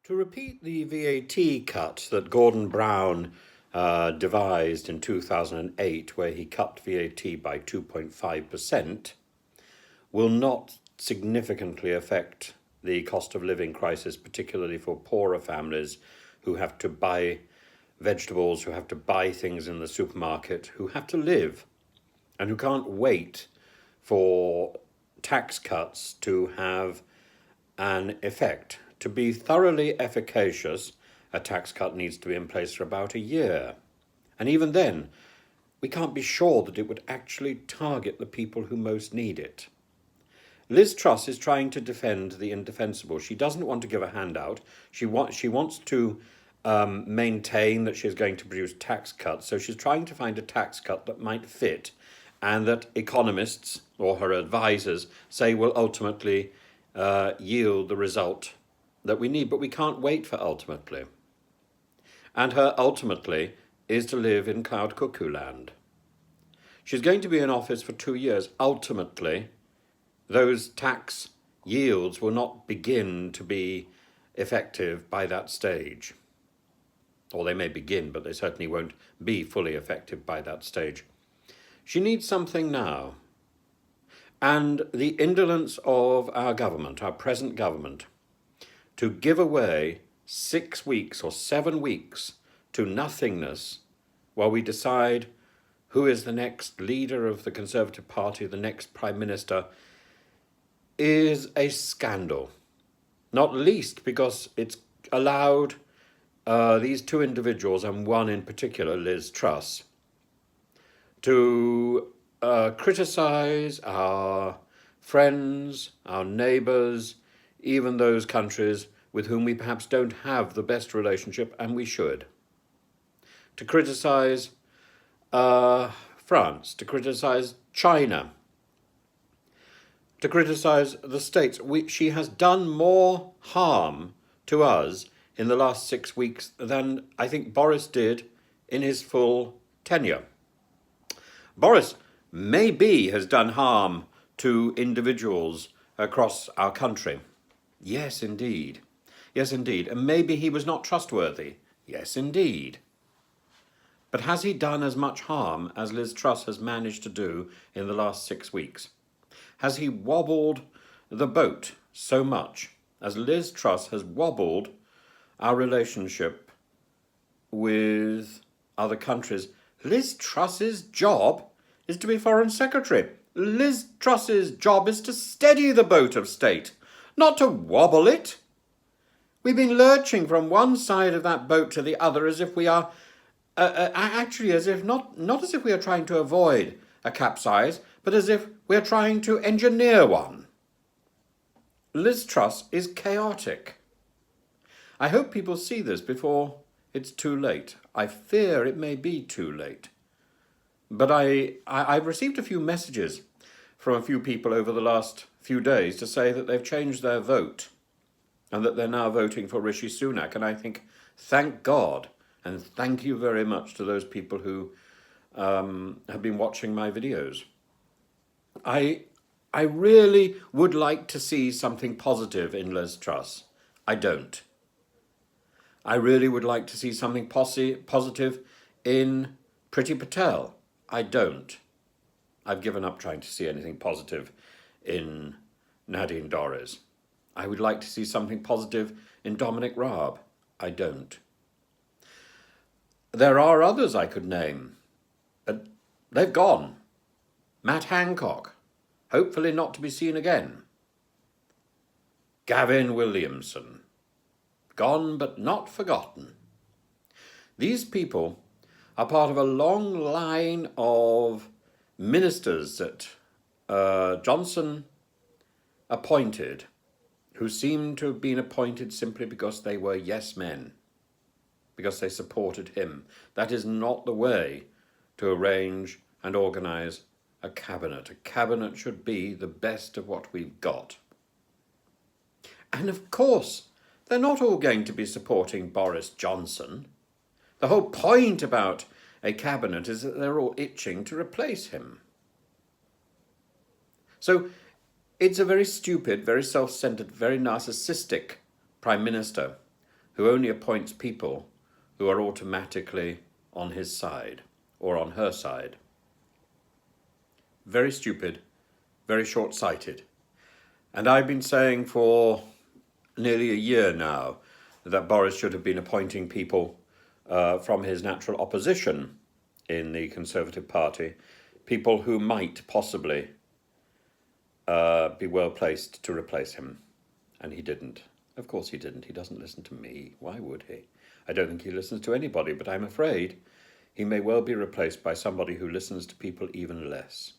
To repeat the VAT cut that Gordon Brown devised in 2008, where he cut VAT by 2.5%, will not significantly affect the cost of living crisis, particularly for poorer families who have to buy vegetables, who have to buy things in the supermarket, who have to live and who can't wait for tax cuts to have an effect. To be thoroughly efficacious, a tax cut needs to be in place for about a year. And even then, we can't be sure that it would actually target the people who most need it. Liz Truss is trying to defend the indefensible. She doesn't want to give a handout. She wants to maintain that she's going to produce tax cuts. So she's trying to find a tax cut that might fit and that economists or her advisors say will ultimately yield the result that we need. But we can't wait for ultimately. And her ultimately is to live in cloud cuckoo land. She's going to be in office for 2 years. Ultimately, those tax yields will not begin to be effective by that stage. Or they may begin, but they certainly won't be fully effective by that stage. She needs something now. And the indolence of our government, our present government, to give away 6 weeks or 7 weeks to nothingness while we decide who is the next leader of the Conservative Party, the next Prime Minister, is a scandal. Not least because it's allowed these two individuals, and one in particular, Liz Truss, to criticise our friends, our neighbours, even those countries with whom we perhaps don't have the best relationship, and we should. To criticise France, to criticise China, to criticise the States. She has done more harm to us in the last 6 weeks than I think Boris did in his full tenure. Boris maybe has done harm to individuals across our country. Yes, indeed. Yes, indeed. And maybe he was not trustworthy. Yes, indeed. But has he done as much harm as Liz Truss has managed to do in the last 6 weeks? Has he wobbled the boat so much as Liz Truss has wobbled our relationship with other countries? Liz Truss's job is to be Foreign Secretary. Liz Truss's job is to steady the boat of state, not to wobble it. We've been lurching from one side of that boat to the other as if we are, actually as if not as if we are trying to avoid a capsize, but as if we are trying to engineer one. Liz Truss is chaotic. I hope people see this before it's too late. I fear it may be too late. But I've received a few messages from a few people over the last few days to say that they've changed their vote and that they're now voting for Rishi Sunak. And I think, thank God, and thank you very much to those people who have been watching my videos. I really would like to see something positive in Liz Truss. I don't. I really would like to see something positive in Priti Patel. I don't. I've given up trying to see anything positive in Nadine Dorries. I would like to see something positive in Dominic Raab. I don't. There are others I could name, but they've gone. Matt Hancock, hopefully not to be seen again. Gavin Williamson, gone but not forgotten. These people are part of a long line of ministers that Johnson appointed, who seem to have been appointed simply because they were yes men, because they supported him. That is not the way to arrange and organise a cabinet. A cabinet should be the best of what we've got. And of course, they're not all going to be supporting Boris Johnson. The whole point about a cabinet is that they're all itching to replace him. So it's a very stupid, very self-centred, very narcissistic Prime Minister who only appoints people who are automatically on his side or on her side. Very stupid, very short-sighted. And I've been saying for nearly a year now that Boris should have been appointing people from his natural opposition in the Conservative Party, people who might possibly be well placed to replace him. And he didn't. Of course he didn't. He doesn't listen to me. Why would he? I don't think he listens to anybody, but I'm afraid he may well be replaced by somebody who listens to people even less.